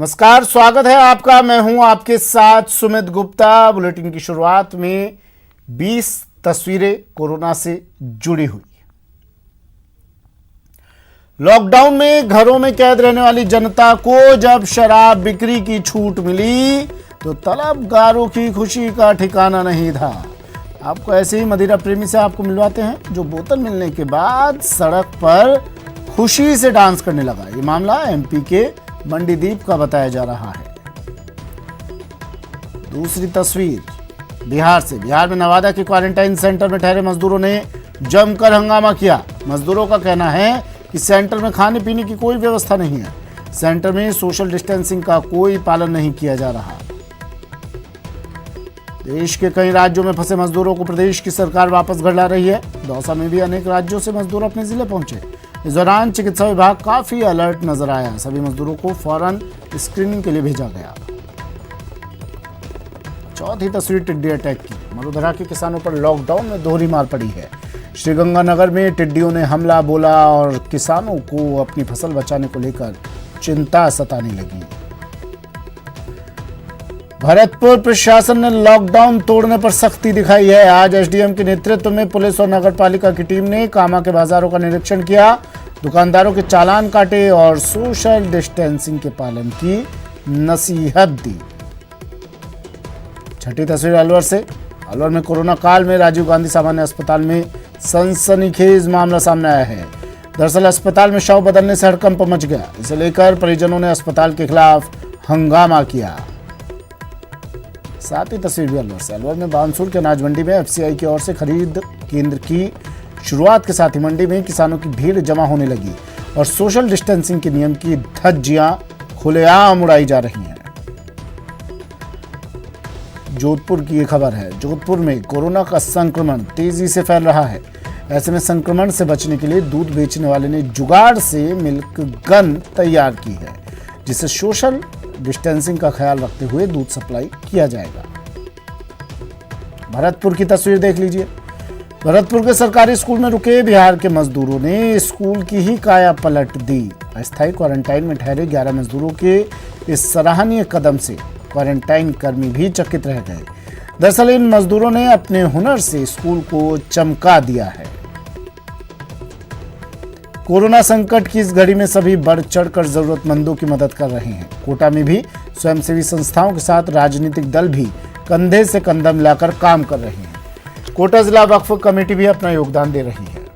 नमस्कार, स्वागत है आपका। मैं हूं आपके साथ सुमित गुप्ता। बुलेटिन की शुरुआत में 20 तस्वीरें कोरोना से जुड़ी हुई। लॉकडाउन में घरों में कैद रहने वाली जनता को जब शराब बिक्री की छूट मिली तो तलबगारों की खुशी का ठिकाना नहीं था। आपको ऐसे ही मदिरा प्रेमी से आपको मिलवाते हैं जो बोतल मिलने के बाद सड़क पर खुशी से डांस करने लगा। ये मामला एमपी के मंडीदीप का बताया जा रहा है। दूसरी तस्वीर बिहार से। बिहार में नवादा के क्वारंटाइन सेंटर में ठहरे मजदूरों ने जमकर हंगामा किया। मजदूरों का कहना है कि सेंटर में खाने पीने की कोई व्यवस्था नहीं है। सेंटर में सोशल डिस्टेंसिंग का कोई पालन नहीं किया जा रहा। देश के कई राज्यों में फंसे मजदूरों को प्रदेश की सरकार वापस घर ला रही है। दौसा में भी अनेक राज्यों से मजदूर अपने जिले पहुंचे। इस दौरान चिकित्सा विभाग काफी अलर्ट नजर आया। सभी मजदूरों को फौरन स्क्रीनिंग के लिए भेजा गया। चौथी तस्वीर टिड्डी अटैक की। मरुधरा के किसानों पर लॉकडाउन में दोहरी मार पड़ी है। श्रीगंगानगर में टिड्डियों ने हमला बोला और किसानों को अपनी फसल बचाने को लेकर चिंता सताने लगी। भरतपुर प्रशासन ने लॉकडाउन तोड़ने पर सख्ती दिखाई है। आज एसडीएम के नेतृत्व में पुलिस और नगर पालिका की टीम ने कामा के बाजारों का निरीक्षण किया, दुकानदारों के चालान काटे और सोशल डिस्टेंसिंग के पालन की नसीहत दी। छठी तस्वीर अलवर से। अलवर में कोरोना काल में राजीव गांधी सामान्य अस्पताल में सनसनीखेज मामला सामने आया है। दरअसल अस्पताल में शव बदलने से हड़कंप मच गया। इसे लेकर परिजनों ने अस्पताल के खिलाफ हंगामा किया। साथ ही तस्वीर भी अलवर से। अलवर में बानसूर के अनाज मंडी में एफसीआई की ओर से खरीद केंद्र की शुरुआत के साथ ही मंडी में किसानों की भीड़ जमा होने लगी और सोशल डिस्टेंसिंग के नियम की धज्जियां खुलेआम उड़ाई जा रही हैं। जोधपुर की ये खबर है। जोधपुर में कोरोना का संक्रमण तेजी से फैल रहा है। ऐसे में संक्रमण से बचने के लिए दूध बेचने वाले ने जुगाड़ से मिल्क गन तैयार की है, जिससे सोशल डिस्टेंसिंग का ख्याल रखते हुए दूध सप्लाई किया जाएगा। भरतपुर की तस्वीर देख लीजिए। भरतपुर के सरकारी स्कूल में रुके बिहार के मजदूरों ने स्कूल की ही काया पलट दी। अस्थायी क्वारंटाइन में ठहरे 11 मजदूरों के इस सराहनीय कदम से क्वारंटाइन कर्मी भी चकित रह गए। दरअसल इन मजदूरों ने अपने हुनर से स्कूल को चमका दिया है। कोरोना संकट की इस घड़ी में सभी बढ़ चढ़कर जरूरतमंदों की मदद कर रहे हैं। कोटा में भी स्वयंसेवी संस्थाओं के साथ राजनीतिक दल भी कंधे से कंधा मिलाकर काम कर रहे हैं। कोटा जिला वक्फ कमेटी भी अपना योगदान दे रही है।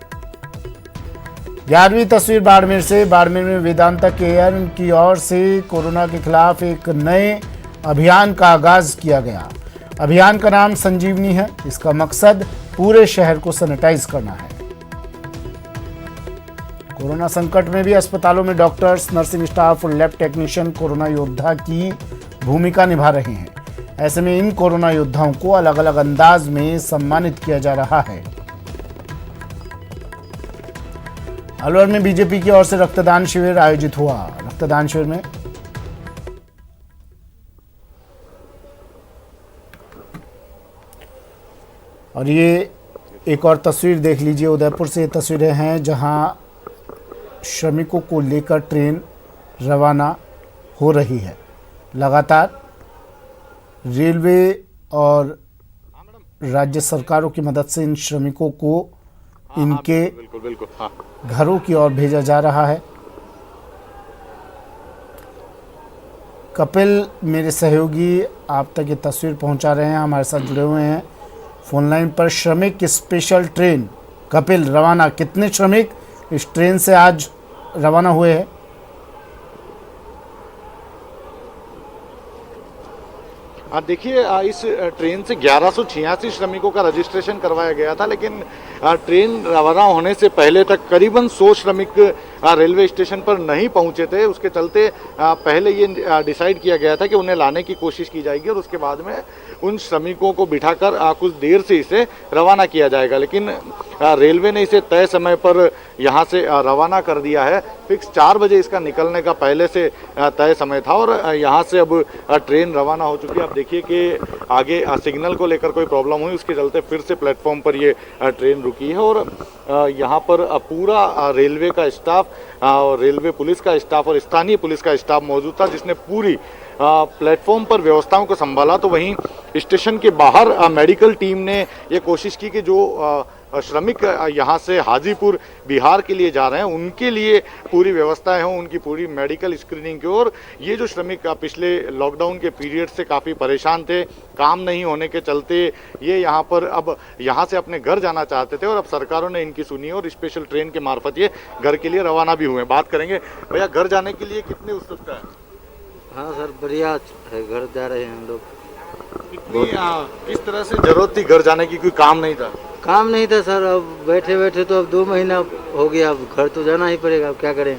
11वीं तस्वीर बाड़मेर से। बाड़मेर में वेदांता केयर की ओर से कोरोना के खिलाफ एक नए अभियान का आगाज किया गया। अभियान का नाम संजीवनी है। इसका मकसद पूरे शहर को सैनिटाइज करना है। कोरोना संकट में भी अस्पतालों में डॉक्टर्स, नर्सिंग स्टाफ और लैब टेक्नीशियन कोरोना योद्धा की भूमिका निभा रहे हैं। ऐसे में इन कोरोना योद्धाओं को अलग अलग अंदाज में सम्मानित किया जा रहा है। अलवर में बीजेपी की ओर से रक्तदान शिविर आयोजित हुआ। रक्तदान शिविर में और ये एक और तस्वीर देख लीजिए। उदयपुर से ये तस्वीरें हैं जहां श्रमिकों को लेकर ट्रेन रवाना हो रही है। लगातार रेलवे और राज्य सरकारों की मदद से इन श्रमिकों को इनके घरों की ओर भेजा जा रहा है। कपिल मेरे सहयोगी आप तक ये तस्वीर पहुंचा रहे हैं, हमारे साथ जुड़े हुए हैं फोन लाइन पर। श्रमिक स्पेशल ट्रेन कपिल रवाना। कितने श्रमिक इस ट्रेन से आज रवाना हुए हैं? देखिए, इस ट्रेन से 1186 श्रमिकों का रजिस्ट्रेशन करवाया गया था, लेकिन ट्रेन रवाना होने से पहले तक करीबन 100 श्रमिक रेलवे स्टेशन पर नहीं पहुंचे थे। उसके चलते पहले ये डिसाइड किया गया था कि उन्हें लाने की कोशिश की जाएगी और उसके बाद में उन श्रमिकों को बिठाकर कुछ देर से इसे रवाना किया जाएगा। लेकिन रेलवे ने इसे तय समय पर यहाँ से रवाना कर दिया है। फिक्स 4 बजे इसका निकलने का पहले से तय समय था और यहाँ से अब ट्रेन रवाना हो चुकी है। आप देखिए कि आगे सिग्नल को लेकर कोई प्रॉब्लम हुई, उसके चलते फिर से प्लेटफॉर्म पर ये ट्रेन रुकी है और यहाँ पर पूरा रेलवे का स्टाफ और रेलवे पुलिस का स्टाफ और स्थानीय पुलिस का स्टाफ मौजूद था, जिसने पूरी प्लेटफॉर्म पर व्यवस्थाओं को संभाला। तो वहीं स्टेशन के बाहर मेडिकल टीम ने ये कोशिश की कि जो श्रमिक यहाँ से हाजीपुर बिहार के लिए जा रहे हैं उनके लिए पूरी व्यवस्थाएं हों, उनकी पूरी मेडिकल स्क्रीनिंग की। और ये जो श्रमिक पिछले लॉकडाउन के पीरियड से काफ़ी परेशान थे, काम नहीं होने के चलते ये यहाँ पर अब यहाँ से अपने घर जाना चाहते थे, और अब सरकारों ने इनकी सुनी और स्पेशल ट्रेन के मार्फत ये घर के लिए रवाना भी हुए। बात करेंगे भैया, घर जाने के लिए कितनी उत्सुकता है? हाँ सर, बढ़िया है, घर जा रहे हैं हम लोग। किस तरह से जरूरत थी घर जाने की? कोई काम नहीं था? काम नहीं था सर, अब बैठे बैठे तो अब 2 महीना हो गया, अब घर तो जाना ही पड़ेगा, अब क्या करें।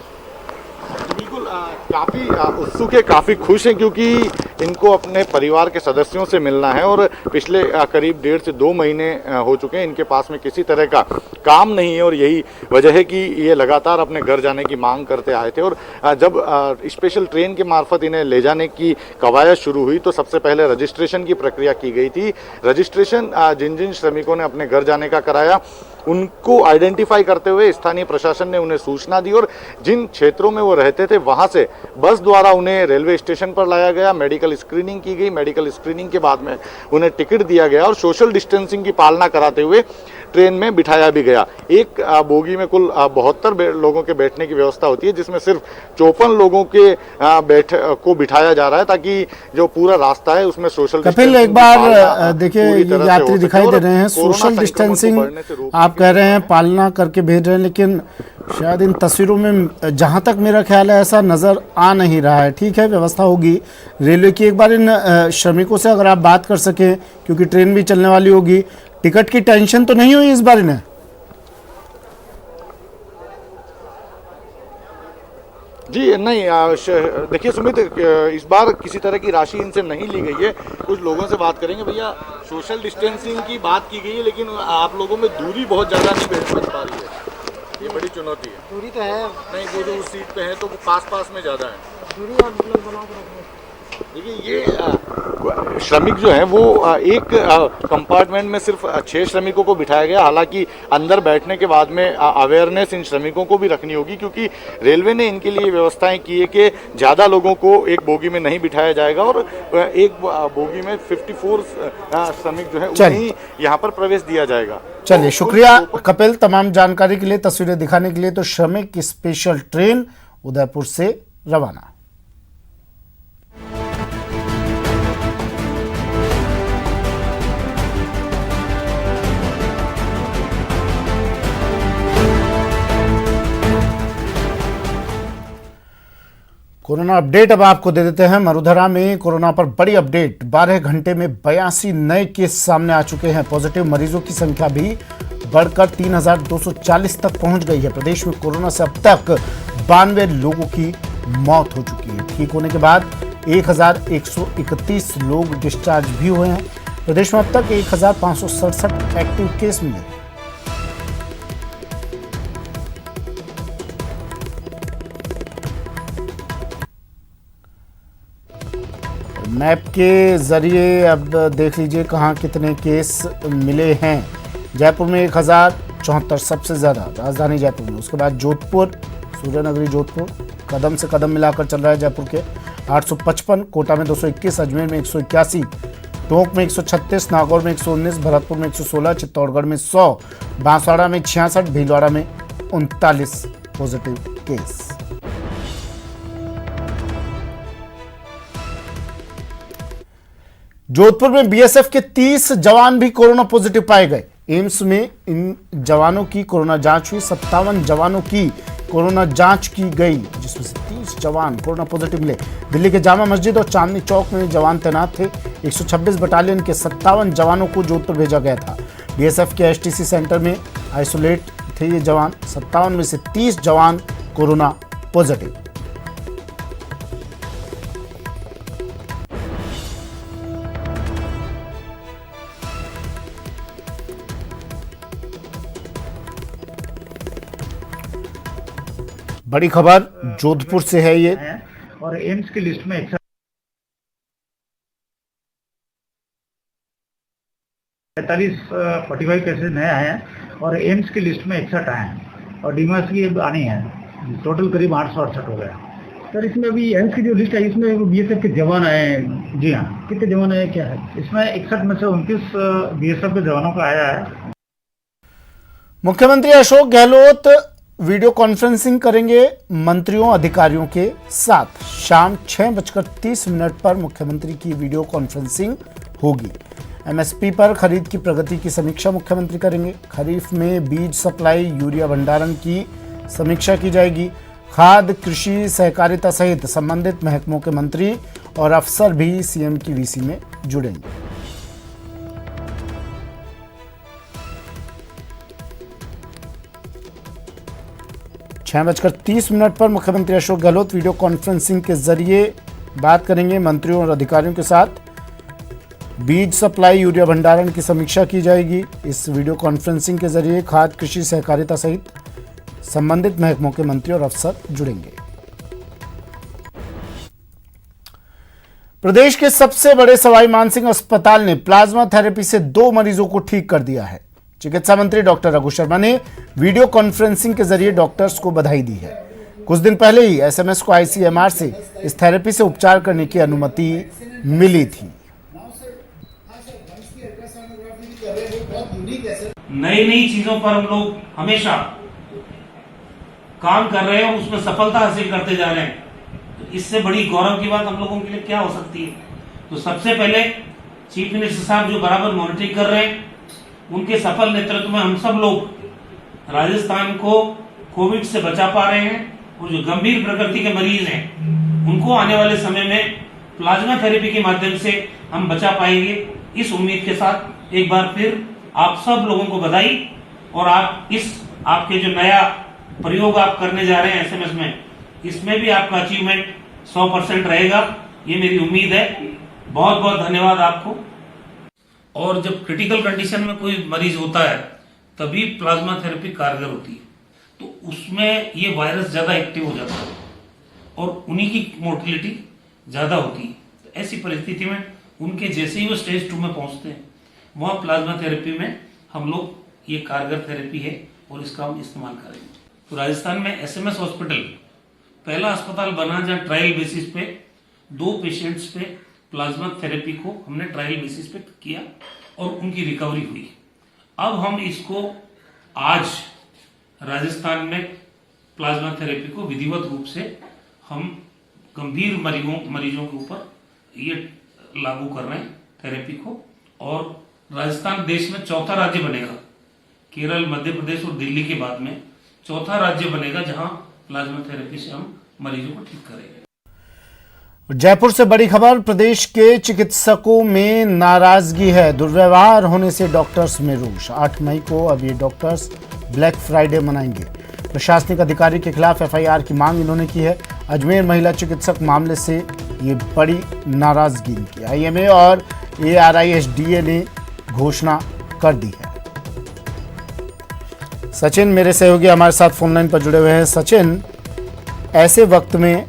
बिल्कुल, काफ़ी उत्सुक है, काफ़ी खुश हैं, क्योंकि इनको अपने परिवार के सदस्यों से मिलना है। और पिछले करीब 1.5 से 2 महीने हो चुके हैं, इनके पास में किसी तरह का काम नहीं है, और यही वजह है कि ये लगातार अपने घर जाने की मांग करते आए थे। और जब स्पेशल ट्रेन के मार्फत इन्हें ले जाने की कवायद शुरू हुई तो सबसे पहले रजिस्ट्रेशन की प्रक्रिया की गई थी। रजिस्ट्रेशन जिन जिन श्रमिकों ने अपने घर जाने का कराया उनको आइडेंटिफाई करते हुए स्थानीय प्रशासन ने उन्हें सूचना दी, और जिन क्षेत्रों में वो रहते थे वहां से बस द्वारा उन्हें रेलवे स्टेशन पर लाया गया, मेडिकल स्क्रीनिंग की गई। मेडिकल स्क्रीनिंग के बाद में उन्हें टिकट दिया गया और सोशल डिस्टेंसिंग की पालना कराते हुए ट्रेन में बिठाया भी गया। एक बोगी में कुल 72 लोगों के बैठने की व्यवस्था होती है, जिसमें सिर्फ 54 लोगों को बिठाया जा रहा है, ताकि जो पूरा रास्ता है उसमें सोशल कपिल, एक बार देखिए, ये यात्री दिखाई दे रहे हैं, सोशल डिस्टेंसिंग आप कह रहे हैं पालना करके भेज रहे हैं, लेकिन शायद इन तस्वीरों में जहां तक मेरा ख्याल है ऐसा नजर आ नहीं रहा है। ठीक है, व्यवस्था होगी रेलवे की। एक बार इन श्रमिकों से अगर आप बात कर सकें, क्योंकि ट्रेन भी चलने वाली होगी, टिकट की टेंशन तो नहीं हुई इस बार इन्हें? जी नहीं, देखिए सुमित, इस बार किसी तरह की राशि इनसे नहीं ली गई है। कुछ लोगों से बात करेंगे। भैया, सोशल डिस्टेंसिंग की बात की गई है, लेकिन आप लोगों में दूरी बहुत ज़्यादा नहीं बैठ पा रही है, ये बड़ी चुनौती है। दूरी तो है नहीं, वो जो सीट पे है तो पास में ज़्यादा है दूरी, आप लोग बना के रखो। देखिए, ये श्रमिक जो है वो एक कंपार्टमेंट में सिर्फ 6 श्रमिकों को बिठाया गया। हालांकि अंदर बैठने के बाद में अवेयरनेस इन श्रमिकों को भी रखनी होगी, क्योंकि रेलवे ने इनके लिए व्यवस्थाएं की है कि ज़्यादा लोगों को एक बोगी में नहीं बिठाया जाएगा, और एक बोगी में 54 श्रमिक जो है उन्हें यहाँ पर प्रवेश दिया जाएगा। चलिए, शुक्रिया कपिल तमाम जानकारी के लिए, तस्वीरें दिखाने के लिए। तो श्रमिक स्पेशल ट्रेन उदयपुर से रवाना। कोरोना अपडेट अब आपको दे देते हैं। मरुधरा में कोरोना पर बड़ी अपडेट, 12 घंटे में 82 नए केस सामने आ चुके हैं। पॉजिटिव मरीजों की संख्या भी बढ़कर 3240 तक पहुंच गई है। प्रदेश में कोरोना से अब तक 92 लोगों की मौत हो चुकी है। ठीक होने के बाद 1131 लोग डिस्चार्ज भी हुए हैं। प्रदेश में अब तक 1567 एक्टिव केस मिले। मैप के जरिए अब देख लीजिए कहाँ कितने केस मिले हैं। जयपुर में 1074 सबसे ज़्यादा, राजधानी जयपुर में। उसके बाद जोधपुर, सूर्यनगरी जोधपुर कदम से कदम मिलाकर चल रहा है जयपुर के, 855, कोटा में 221, अजमेर में 181, टोंक में 136, नागौर में 119, भरतपुर में 116, चित्तौड़गढ़ में 100, बांसवाड़ा में 66, भीलवाड़ा में 39 पॉजिटिव केस। जोधपुर में बीएसएफ के 30 जवान भी कोरोना पॉजिटिव पाए गए। एम्स में इन जवानों की कोरोना जांच हुई। 57 जवानों की कोरोना जांच की गई, जिसमें से 30 जवान कोरोना पॉजिटिव मिले। दिल्ली के जामा मस्जिद और चांदनी चौक में जवान तैनात थे। 126 बटालियन के 57 जवानों को जोधपुर भेजा गया था। बीएसएफ के एसटीसी सेंटर में आइसोलेट थे ये जवान। 57 में से 30 जवान कोरोना पॉजिटिव। बड़ी खबर जोधपुर से है ये। और एम्स की लिस्ट में 45 केसेज नए आए हैं और एम्स की लिस्ट में 61 आए हैं और डीमस की आनी है टोटल करीब 868 हो गया। सर इसमें अभी एम्स की जो लिस्ट है इसमें बीएसएफ के जवान आए, जी हाँ, कितने जवान आए क्या है इसमें? 61 में से 29 बीएसएफ के जवानों का आया है। मुख्यमंत्री अशोक गहलोत वीडियो कॉन्फ्रेंसिंग करेंगे मंत्रियों अधिकारियों के साथ। शाम 6:30 पर मुख्यमंत्री की वीडियो कॉन्फ्रेंसिंग होगी। एमएसपी पर खरीद की प्रगति की समीक्षा मुख्यमंत्री करेंगे। खरीफ में बीज सप्लाई, यूरिया भंडारण की समीक्षा की जाएगी। खाद्य, कृषि, सहकारिता सहित संबंधित महकमों के मंत्री और अफसर भी सीएम की वीसी में जुड़ेंगे। छह 6:30 पर मुख्यमंत्री अशोक गहलोत वीडियो कॉन्फ्रेंसिंग के जरिए बात करेंगे मंत्रियों और अधिकारियों के साथ। बीज सप्लाई, यूरिया भंडारण की समीक्षा की जाएगी। इस वीडियो कॉन्फ्रेंसिंग के जरिए खाद्य, कृषि, सहकारिता सहित संबंधित महकमों के मंत्री और अफसर जुड़ेंगे। प्रदेश के सबसे बड़े सवाई मानसिंह अस्पताल ने प्लाज्मा थेरेपी से 2 मरीजों को ठीक कर दिया है। चिकित्सा मंत्री डॉक्टर रघु शर्मा ने वीडियो कॉन्फ्रेंसिंग के जरिए डॉक्टर्स को बधाई दी है। कुछ दिन पहले ही एसएमएस को आईसीएमआर से इस थेरेपी से उपचार करने की अनुमति मिली थी। नई नई चीजों पर हम लोग हमेशा काम कर रहे हैं और उसमें सफलता हासिल करते जा रहे हैं। तो इससे बड़ी गौरव की बात हम लोगों के लिए क्या हो सकती है। तो सबसे पहले चीफ मिनिस्टर साहब जो बराबर मॉनिटरिंग कर रहे हैं, उनके सफल नेतृत्व में हम सब लोग राजस्थान को कोविड से बचा पा रहे हैं। और जो गंभीर प्रकृति के मरीज हैं उनको आने वाले समय में प्लाज्मा थेरेपी के माध्यम से हम बचा पाएंगे। इस उम्मीद के साथ एक बार फिर आप सब लोगों को बधाई। और आप आपके जो नया प्रयोग आप करने जा रहे हैं एसएमएस में, इसमें भी आपका अचीवमेंट 100% रहेगा, ये मेरी उम्मीद है। बहुत बहुत धन्यवाद आपको। और जब क्रिटिकल कंडीशन में कोई मरीज होता है तभी प्लाज्मा थेरेपी कारगर होती है। तो उसमें ये वायरस ज्यादा एक्टिव हो जाता है और उन्हीं की मोर्टिलिटी ज्यादा होती है। तो ऐसी परिस्थिति में उनके जैसे ही वो स्टेज 2 में पहुंचते हैं, वहां प्लाज्मा थेरेपी में हम लोग ये कारगर थेरेपी है और इसका हम इस्तेमाल करेंगे। तो राजस्थान में एसएमएस हॉस्पिटल पहला अस्पताल बना जहां ट्रायल बेसिस पे 2 पेशेंट्स पे प्लाज्मा थेरेपी को हमने ट्रायल बेसिस पे किया और उनकी रिकवरी हुई। अब हम इसको आज राजस्थान में प्लाज्मा थेरेपी को विधिवत रूप से हम गंभीर मरीजों के ऊपर ये लागू कर रहे हैं थेरेपी को। और राजस्थान देश में चौथा राज्य बनेगा, केरल, मध्य प्रदेश और दिल्ली के बाद में चौथा राज्य बनेगा जहां प्लाज्मा थेरेपी से हम मरीजों को ठीक करेंगे। जयपुर से बड़ी खबर, प्रदेश के चिकित्सकों में नाराजगी है। दुर्व्यवहार होने से डॉक्टर्स में रोष। 8 मई को अब ये डॉक्टर्स ब्लैक फ्राइडे मनाएंगे। प्रशासनिक अधिकारी के खिलाफ एफआईआर की मांग इन्होंने की है। अजमेर महिला चिकित्सक मामले से ये बड़ी नाराजगी की। आईएमए और एआरआईएसडीए ने घोषणा कर दी है। सचिन मेरे सहयोगी हमारे साथ फोन लाइन पर जुड़े हुए हैं। सचिन, ऐसे वक्त में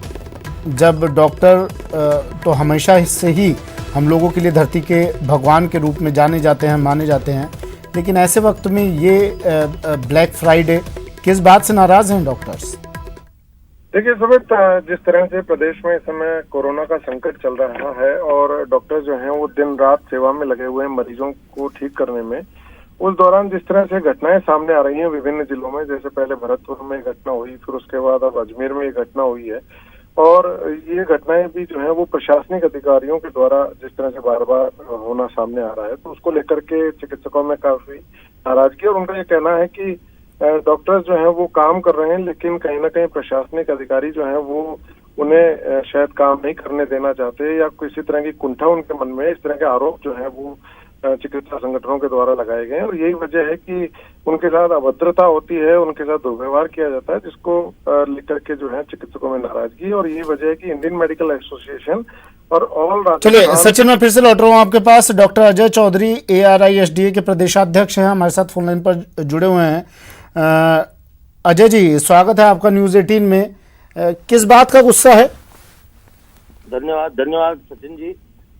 जब डॉक्टर तो हमेशा से ही हम लोगों के लिए धरती के भगवान के रूप में जाने जाते हैं, माने जाते हैं, लेकिन ऐसे वक्त में ये ब्लैक फ्राइडे, किस बात से नाराज हैं डॉक्टर्स? देखिए सुमित, जिस तरह से प्रदेश में इस समय कोरोना का संकट चल रहा है और डॉक्टर जो हैं वो दिन रात सेवा में लगे हुए हैं मरीजों को ठीक करने में, उस दौरान जिस तरह से घटनाएं सामने आ रही हैं विभिन्न जिलों में, जैसे पहले भरतपुर में घटना हुई, फिर उसके बाद अब अजमेर में घटना हुई है। और ये घटनाएं भी जो है वो प्रशासनिक अधिकारियों के द्वारा जिस तरह से बार बार होना सामने आ रहा है, तो उसको लेकर के चिकित्सकों में काफी नाराजगी। और उनका ये कहना है कि डॉक्टर्स जो है वो काम कर रहे हैं, लेकिन कहीं ना कहीं प्रशासनिक अधिकारी जो है वो उन्हें शायद काम नहीं करने देना चाहते, या किसी तरह की कुंठा उनके मन में, इस तरह के आरोप जो है वो चिकित्सा संगठनों के द्वारा लगाए गए हैं। और यही वजह है कि उनके साथ अभद्रता होती है, उनके साथ दुर्व्यवहार किया जाता है, जिसको लेकर के जो है चिकित्सकों में नाराजगी। और यही वजह है कि इंडियन मेडिकल एसोसिएशन और ऑल, चलिए सचिन मैं फिर से लौट रहा हूँ आपके पास। डॉक्टर अजय चौधरी एआरआईएसडीए के प्रदेशाध्यक्ष हैं, हमारे साथ फोन लाइन पर जुड़े हुए हैं। अजय जी, स्वागत है आपका न्यूज 18 में। किस बात का गुस्सा है? धन्यवाद सचिन जी,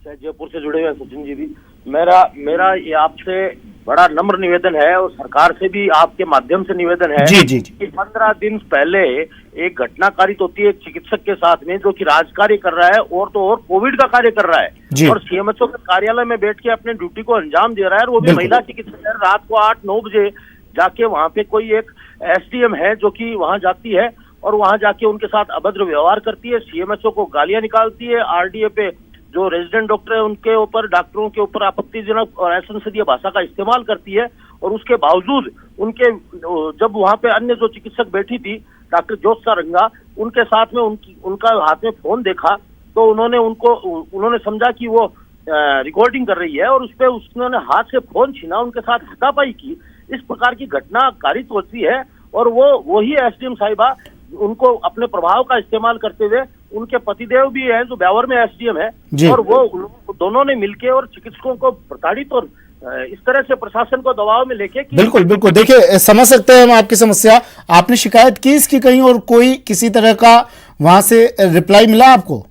शायद जयपुर से जुड़े हुए हैं सचिन जी भी। मेरा ये आपसे बड़ा नम्र निवेदन है और सरकार से भी आपके माध्यम से निवेदन है जी जी जी कि 15 दिन पहले एक घटना कारित होती है एक चिकित्सक के साथ में जो कि राजकार्य कर रहा है और तो और कोविड का कार्य कर रहा जी। है और सीएमएचओ के कार्यालय में बैठ के अपने ड्यूटी को अंजाम दे रहा है और वो भी बिल्कुल। महिला चिकित्सक है। रात को 8-9 बजे जाके वहां पे कोई एक एसडीएम है जो कि वहां जाती है और वहां जाके उनके साथ अभद्र व्यवहार करती है, सीएमएचओ को गालियां निकालती है, आरडीए पे जो रेजिडेंट डॉक्टर है उनके ऊपर, डॉक्टरों के ऊपर आपत्तिजनक और असंसदीय भाषा का इस्तेमाल करती है। और उसके बावजूद उनके जब वहां पे अन्य जो चिकित्सक बैठी थी डॉक्टर ज्योत्सा रंगा, उनके साथ में उनका हाथ में फोन देखा तो उन्होंने समझा कि वो रिकॉर्डिंग कर रही है और उस पर उन्होंने हाथ से फोन छीना, उनके साथ हाथापाई की। इस प्रकार की घटना कारित होती है और वही एसडीएम साहिबा उनको अपने प्रभाव का इस्तेमाल करते हुए, उनके पतिदेव भी हैं जो ब्यावर में एसडीएम है और वो दोनों ने मिलके और चिकित्सकों को प्रताड़ित और इस तरह से प्रशासन को दबाव में लेके बिल्कुल बिल्कुल। देखिए, समझ सकते हैं हम आपकी समस्या। आपने शिकायत की इसकी कहीं और कोई किसी तरह का वहां से रिप्लाई मिला आपको?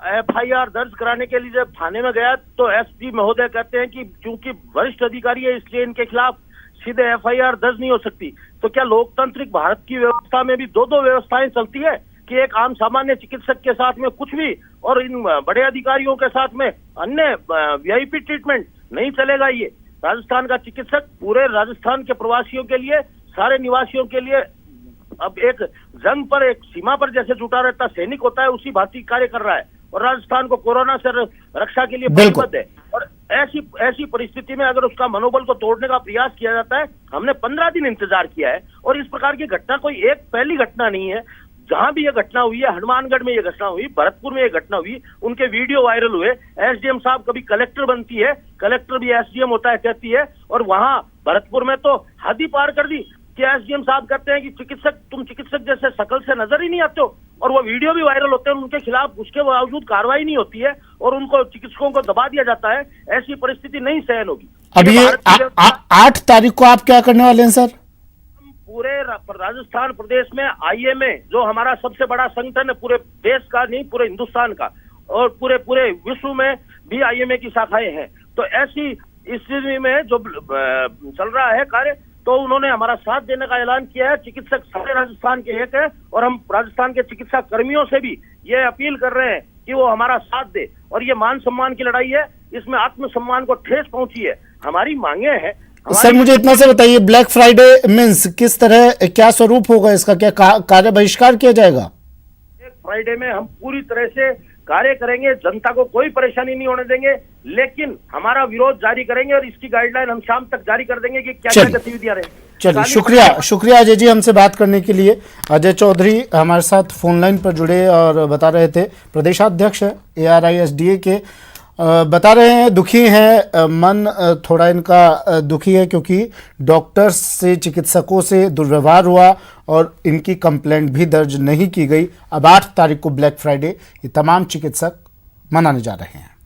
एफआईआर दर्ज कराने के लिए जब थाने में गया तो एसपी महोदय कहते हैं कि क्योंकि वरिष्ठ अधिकारी है इसलिए इनके खिलाफ सीधे एफआईआर दर्ज नहीं हो सकती। तो क्या लोकतांत्रिक भारत की व्यवस्था में भी दो व्यवस्थाएं चलती है कि एक आम सामान्य चिकित्सक के साथ में कुछ भी और इन बड़े अधिकारियों के साथ में अन्य वीआईपी ट्रीटमेंट नहीं चलेगा? ये राजस्थान का चिकित्सक पूरे राजस्थान के प्रवासियों के लिए, सारे निवासियों के लिए अब एक जंग पर, एक सीमा पर जैसे जुटा रहता सैनिक होता है उसी भांति कार्य कर रहा है और राजस्थान को कोरोना से रक्षा के लिए प्रतिबद्ध है। और ऐसी परिस्थिति में अगर उसका मनोबल को तोड़ने का प्रयास किया जाता है, हमने 15 दिन इंतजार किया है और इस प्रकार की घटना कोई एक पहली घटना नहीं है। जहां भी ये घटना हुई है, हनुमानगढ़ में ये घटना हुई, भरतपुर में ये घटना हुई, उनके वीडियो वायरल हुए। एसडीएम साहब कभी कलेक्टर बनती है, कलेक्टर भी एसडीएम होता है कहती है, और वहां भरतपुर में तो हद ही पार कर दी कि एसडीएम साहब कहते हैं कि तुम चिकित्सक जैसे शकल से नजर ही नहीं आते हो, और वो वीडियो भी वायरल होते हैं उनके खिलाफ, उसके बावजूद कार्रवाई नहीं होती है और उनको चिकित्सकों को दबा दिया जाता है। ऐसी परिस्थिति नहीं सहन होगी। अब ये 8 तारीख को आप क्या करने वाले हैं सर? पूरे राजस्थान प्रदेश में आईएमए जो हमारा सबसे बड़ा संगठन है, पूरे देश का नहीं पूरे हिंदुस्तान का, और पूरे विश्व में भी आईएमए की शाखाएं हैं। तो ऐसी स्थिति में जो चल रहा है कार्य, तो उन्होंने हमारा साथ देने का ऐलान किया है। चिकित्सक सारे राजस्थान के एक है और हम राजस्थान के चिकित्सा कर्मियों से भी ये अपील कर रहे हैं कि वो हमारा साथ दे। और ये मान सम्मान की लड़ाई है, इसमें आत्मसम्मान को ठेस पहुंची है। हमारी मांगे हैं। सर मुझे इतना से बताइए, ब्लैक फ्राइडे मीन्स किस तरह, क्या स्वरूप होगा इसका? क्या कार्य बहिष्कार किया जाएगा? ब्लैक फ्राइडे में हम पूरी तरह से कार्य करेंगे, जनता को कोई परेशानी नहीं होने देंगे, लेकिन हमारा विरोध जारी करेंगे और इसकी गाइडलाइन हम शाम तक जारी कर देंगे कि क्या क्या गतिविधियां रहेंगी। चलिए, शुक्रिया अजय जी हमसे बात करने के लिए। अजय चौधरी हमारे साथ फोन लाइन पर जुड़े और बता रहे थे, प्रदेशाध्यक्ष ARISDA के, बता रहे हैं दुखी हैं, मन थोड़ा इनका दुखी है क्योंकि डॉक्टर्स से, चिकित्सकों से दुर्व्यवहार हुआ और इनकी कंप्लेंट भी दर्ज नहीं की गई। अब 8 तारीख को ब्लैक फ्राइडे ये तमाम चिकित्सक मनाने जा रहे हैं।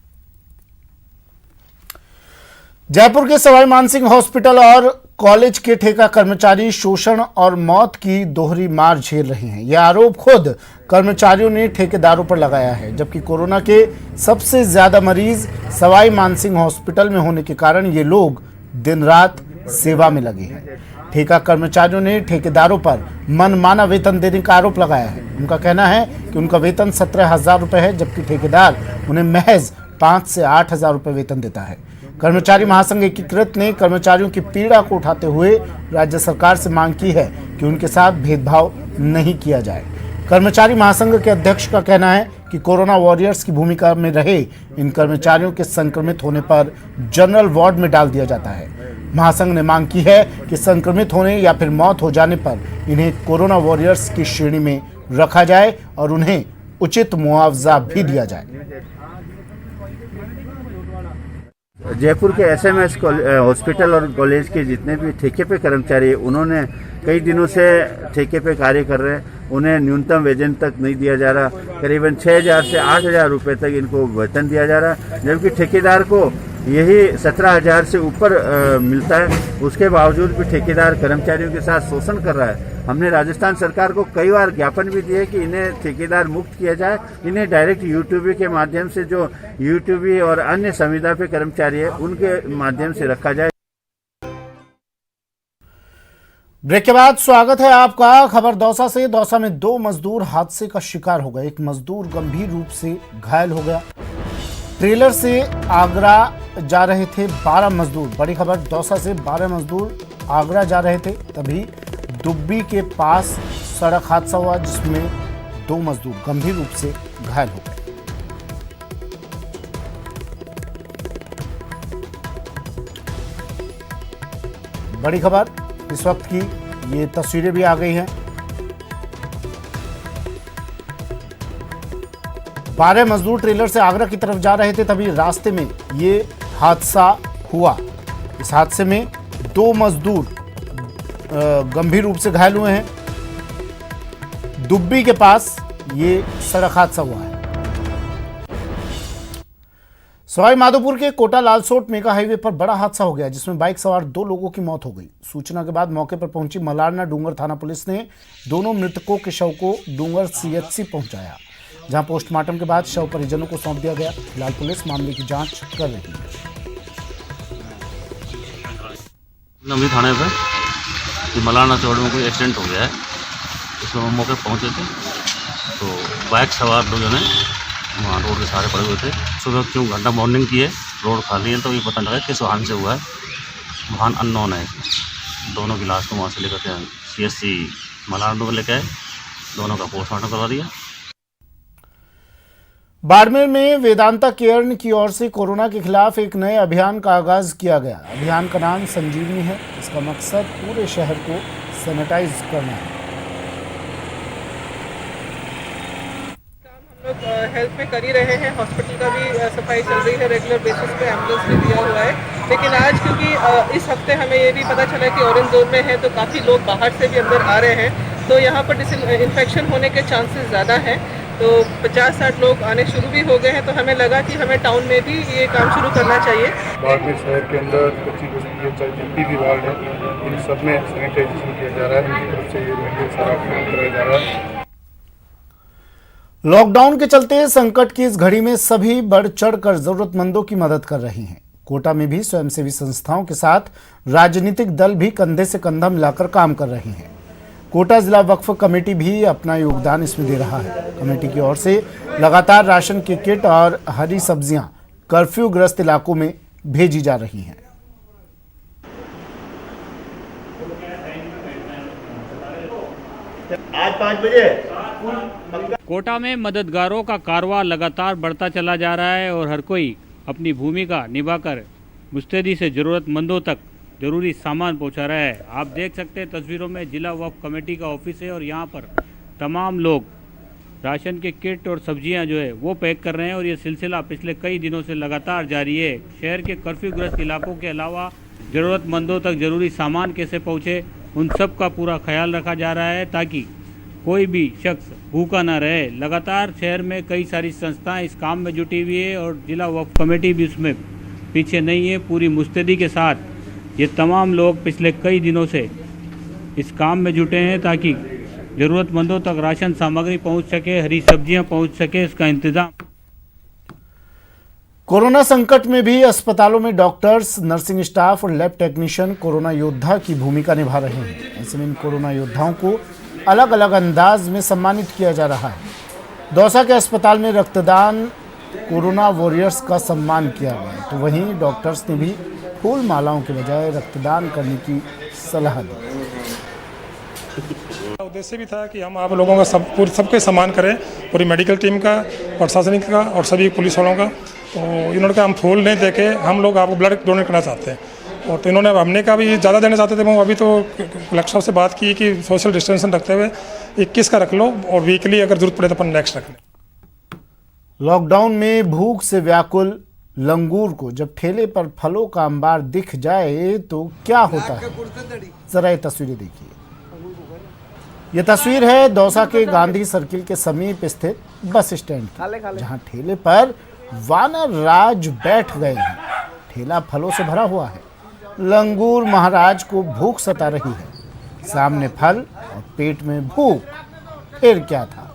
जयपुर के सवाई मानसिंह हॉस्पिटल और कॉलेज के ठेका कर्मचारी शोषण और मौत की दोहरी मार झेल रहे हैं। यह आरोप खुद कर्मचारियों ने ठेकेदारों पर लगाया है, जबकि कोरोना के सबसे ज्यादा मरीज सवाई मानसिंह हॉस्पिटल में होने के कारण ये लोग दिन रात सेवा में लगे हैं। ठेका कर्मचारियों ने ठेकेदारों पर मनमाना वेतन देने का आरोप लगाया है। उनका कहना है कि उनका वेतन 17,000 रुपये है, जबकि ठेकेदार उन्हें महज 5 से 8,000 रुपये वेतन देता है। कर्मचारी महासंघ एकीकृत ने कर्मचारियों की पीड़ा को उठाते हुए राज्य सरकार से मांग की है कि उनके साथ भेदभाव नहीं किया जाए। कर्मचारी महासंघ के अध्यक्ष का कहना है कि कोरोना वॉरियर्स की भूमिका में रहे इन कर्मचारियों के संक्रमित होने पर जनरल वार्ड में डाल दिया जाता है। महासंघ ने मांग की है कि संक्रमित होने या फिर मौत हो जाने पर इन्हें कोरोना वॉरियर्स की श्रेणी में रखा जाए और उन्हें उचित मुआवजा भी दिया जाए। जयपुर के SMS हॉस्पिटल और कॉलेज के जितने भी ठेके पे कर्मचारी, उन्होंने कई दिनों से ठेके पे कार्य कर रहे हैं, उन्हें न्यूनतम वेतन तक नहीं दिया जा रहा। करीबन 6,000 से 8,000 रुपये तक इनको वेतन दिया जा रहा है, जबकि ठेकेदार को यही 17,000 से ऊपर मिलता है। उसके बावजूद भी ठेकेदार कर्मचारियों के साथ शोषण कर रहा है। हमने राजस्थान सरकार को कई बार ज्ञापन भी दिए कि इन्हें ठेकेदार मुक्त किया जाए, इन्हें डायरेक्ट यूट्यूबी के माध्यम से, जो यूट्यूबी और अन्य संविदा पे कर्मचारी है उनके माध्यम से रखा जाए। ब्रेक के बाद स्वागत है आपका। खबर दौसा से। दौसा में 2 मजदूर हादसे का शिकार हो गए। एक मजदूर गंभीर रूप से घायल हो गया। ट्रेलर से आगरा जा रहे थे 12 मजदूर। बड़ी खबर, दौसा से 12 मजदूर आगरा जा रहे थे, तभी दुब्बी के पास सड़क हादसा हुआ जिसमें 2 मजदूर गंभीर रूप से घायल हो गए। बड़ी खबर इस वक्त की, ये तस्वीरें भी आ गई हैं। 12 मजदूर ट्रेलर से आगरा की तरफ जा रहे थे, तभी रास्ते में ये हादसा हुआ। इस हादसे में 2 मजदूर गंभीर रूप से घायल हुए हैं। दुब्बी के पास ये सड़क हादसा हुआ है। सवाई माधोपुर के कोटा लालसोट मेगा हाईवे पर बड़ा हादसा हो गया जिसमें बाइक सवार 2 लोगों की मौत हो गई। सूचना के बाद मौके पर पहुंची मलारना डूंगर थाना पुलिस ने दोनों मृतकों के शव को डूंगर सीएचसी पहुंचाया, जहां पोस्टमार्टम के बाद शव परिजनों को सौंप दिया गया। फिलहाल पुलिस मामले की जांच कर रही है। नवी थाने पे मलारना चौड़ में कोई एक्सीडेंट हो गया है, उसमें हम मौके पहुंचे थे तो बाइक सवार 2 जने वहाँ रोड के सहारे पड़े हुए थे। सुबह क्यों घंटा मॉर्निंग की है, रोड खाली है, तो ये पता लगा किस वाहन से हुआ है। वाहन अननोन है। दोनों की लाश को वहाँ से लेकर के सीएचसी मलारना में लेके आए, दोनों का पोस्टमार्टम करवा दिया। बाड़मेर में वेदांता केयर की ओर से कोरोना के खिलाफ एक नए अभियान का आगाज किया गया। अभियान का नाम संजीवनी है। इसका मकसद पूरे शहर को सैनिटाइज करना है। हम लोग हेल्थ में कर ही रहे हैं, हॉस्पिटल का भी सफाई चल रही है, रेगुलर बेसिस पे एम्बुलेंस भी दिया हुआ है। लेकिन आज क्योंकि इस हफ्ते हमें ये भी पता चला कि ऑरेंज जोन में है तो काफ़ी लोग बाहर से भी अंदर आ रहे हैं, तो यहाँ पर इन्फेक्शन होने के चांसेस ज़्यादा हैं। तो 50-60 लोग आने शुरू भी हो गए हैं, तो हमें लगा कि हमें टाउन में भी ये काम शुरू करना चाहिए। बाड़मेर शहर के अंदर कच्ची बस्ती है, चाहे जितनी भी वार्ड है, इन सब में सैनिटाइजेशन किया जा रहा है। उनकी तरफ से ये सारा काम कराया जा रहा है। लॉकडाउन के चलते संकट की इस घड़ी में सभी बढ़ चढ़कर जरूरतमंदों की मदद कर रहे हैं। कोटा में भी स्वयंसेवी संस्थाओं के साथ राजनीतिक दल भी कंधे से कंधा मिलाकर काम कर रहे हैं। कोटा जिला वक्फ कमेटी भी अपना योगदान इसमें दे रहा है। कमेटी की ओर से लगातार राशन की किट और हरी सब्जियां कर्फ्यू ग्रस्त इलाकों में भेजी जा रही हैं। आज 5 बजे कोटा में मददगारों का कारवां लगातार बढ़ता चला जा रहा है और हर कोई अपनी भूमिका निभाकर मुस्तैदी से ज़रूरतमंदों तक ज़रूरी सामान पहुंचा रहा है। आप देख सकते हैं तस्वीरों में जिला वक्फ कमेटी का ऑफिस है और यहाँ पर तमाम लोग राशन के किट और सब्जियां जो है वो पैक कर रहे हैं और ये सिलसिला पिछले कई दिनों से लगातार जारी है। शहर के कर्फ्यूग्रस्त इलाकों के अलावा ज़रूरतमंदों तक ज़रूरी सामान कैसे पहुँचे, उन सब का पूरा ख्याल रखा जा रहा है ताकि कोई भी शख्स भूखा ना रहे। लगातार शहर में कई सारी संस्थाएं इस काम में जुटी हुई है और जिला वक्फ कमेटी भी उसमें पीछे नहीं है। पूरी मुस्तैदी के साथ ये तमाम लोग पिछले कई दिनों से इस काम में जुटे हैं ताकि ज़रूरतमंदों तक राशन सामग्री पहुंच सके, हरी सब्जियां पहुंच सके, इसका इंतजाम। कोरोना संकट में भी अस्पतालों में डॉक्टर्स, नर्सिंग स्टाफ और लैब टेक्नीशियन कोरोना योद्धा की भूमिका निभा रहे हैं। ऐसे में इन कोरोना योद्धाओं को अलग अलग अंदाज में सम्मानित किया जा रहा है। दौसा के अस्पताल में रक्तदान कोरोना वॉरियर्स का सम्मान किया गया, तो वहीं डॉक्टर्स ने भी फूल मालाओं के बजाय रक्तदान करने की सलाह दी। उद्देश्य भी था कि हम आप लोगों का सबके सम्मान करें, पूरी मेडिकल टीम का, प्रशासनिक का और सभी पुलिस वालों का। तो इन्होंने कहा हम फूल नहीं देके हम लोग आपको ब्लड डोनेट करना चाहते हैं, और तो इन्होंने हमने का भी ज़्यादा देना चाहते थे। वो अभी तो कलेक्टर साहब से बात की कि सोशल डिस्टेंसन रखते हुए 21 का रख लो और वीकली अगर जरूरत पड़े तो अपन नेक्स्ट रख लें। लॉकडाउन में भूख से व्याकुल लंगूर को जब ठेले पर फलों का अंबार दिख जाए तो क्या होता है, जरा ये तस्वीरें देखिए। ये तस्वीर है दौसा के गांधी सर्किल के समीप स्थित बस स्टैंड की, जहां ठेले पर वानर राज बैठ गए हैं। ठेला फलों से भरा हुआ है। लंगूर महाराज को भूख सता रही है। सामने फल और पेट में भूख, फिर क्या था।